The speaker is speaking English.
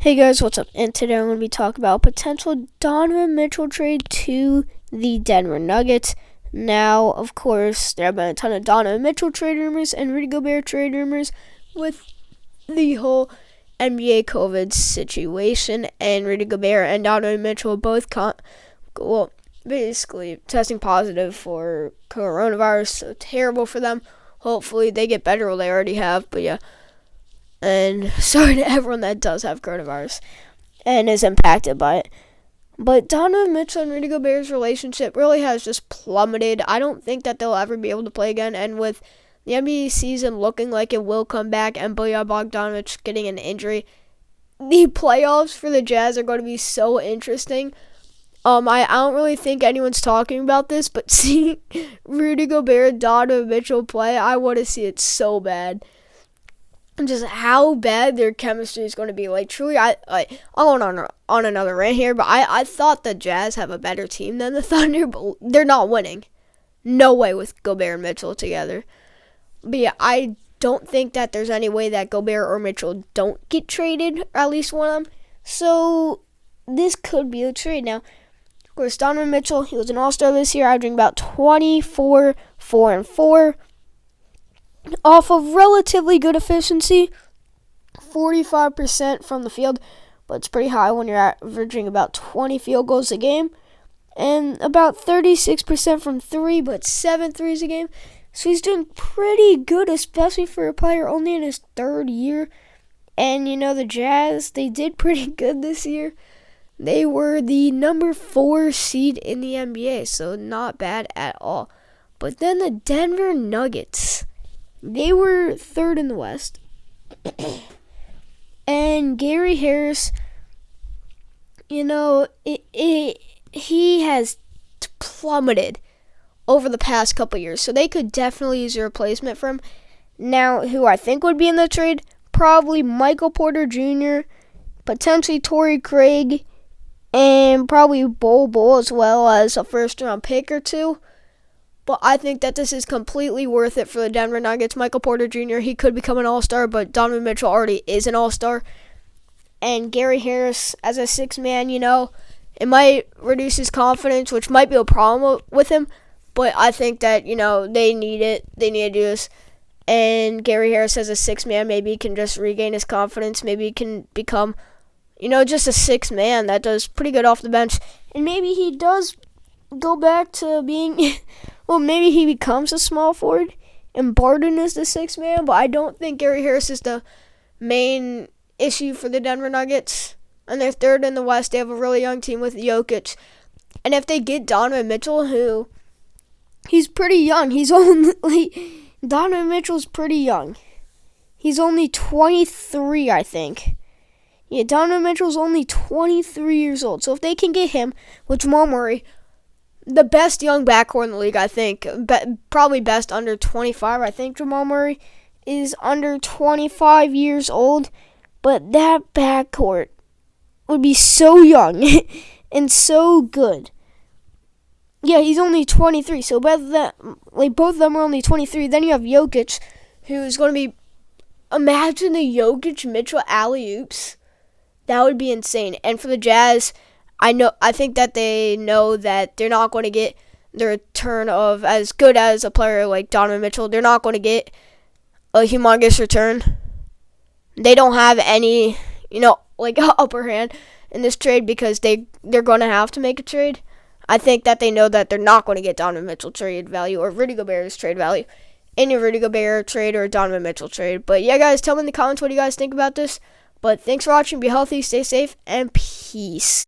Hey guys, what's up? And today I'm going to be talking about potential Donovan Mitchell trade to the Denver Nuggets. Now, of course, there have been a ton of Donovan Mitchell trade rumors and Rudy Gobert trade rumors with the whole NBA COVID situation. And Rudy Gobert and Donovan Mitchell both basically testing positive for coronavirus. So terrible for them. Hopefully they get better. Well, they already have, but yeah. And sorry to everyone that does have coronavirus and is impacted by it. But Donovan Mitchell and Rudy Gobert's relationship really has just plummeted. I don't think that they'll ever be able to play again. And with the NBA season looking like it will come back and Bojan Bogdanovic getting an injury, the playoffs for the Jazz are going to be so interesting. I don't really think anyone's talking about this, but seeing Rudy Gobert and Donovan Mitchell play, I want to see it so bad. Just how bad their chemistry is going to be. Like, truly, I'm going on another rant here, but I thought the Jazz have a better team than the Thunder, but they're not winning. No way with Gobert and Mitchell together. But yeah, I don't think that there's any way that Gobert or Mitchell don't get traded, or at least one of them. So this could be a trade. Now, of course, Donovan Mitchell, he was an all-star this year, averaging about 24, 4, and 4. Off of relatively good efficiency, 45% from the field, but it's pretty high when you're averaging about 20 field goals a game, and about 36% from 3, but 7 threes a game. So he's doing pretty good, especially for a player only in his third year. And the Jazz, they did pretty good this year. They were the number 4 seed in the NBA, so not bad at all. But then the Denver Nuggets, they were third in the West. And Gary Harris, he has plummeted over the past couple years. So they could definitely use a replacement for him. Now, who I think would be in the trade? Probably Michael Porter Jr., potentially Torrey Craig, and probably Bol as well as a first-round pick or two. But I think that this is completely worth it for the Denver Nuggets. Michael Porter Jr., he could become an all-star, but Donovan Mitchell already is an all-star. And Gary Harris as a six-man, it might reduce his confidence, which might be a problem with him. But I think that, they need it. They need to do this. And Gary Harris as a six-man maybe can just regain his confidence. Maybe he can become, just a six-man that does pretty good off the bench. And maybe he does go back to being... Well, maybe he becomes a small forward and Barton is the sixth man, but I don't think Gary Harris is the main issue for the Denver Nuggets. And they're third in the West. They have a really young team with Jokic. And if they get Donovan Mitchell, he's pretty young. Donovan Mitchell's pretty young. He's only 23, I think. Yeah, Donovan Mitchell's only 23 years old. So if they can get him with Jamal Murray, the best young backcourt in the league, I think. Probably best under 25. I think Jamal Murray is under 25 years old. But that backcourt would be so young and so good. Yeah, he's only 23. So both of them are only 23. Then you have Jokic, who's going to be... Imagine the Jokic-Mitchell alley-oops. That would be insane. And for the Jazz... I think that they know that they're not going to get the return of as good as a player like Donovan Mitchell. They're not going to get a humongous return. They don't have any, upper hand in this trade because they're going to have to make a trade. I think that they know that they're not going to get Donovan Mitchell trade value or Rudy Gobert's trade value in a Rudy Gobert trade or a Donovan Mitchell trade. But yeah, guys, tell me in the comments what you guys think about this. But thanks for watching. Be healthy, stay safe, and peace.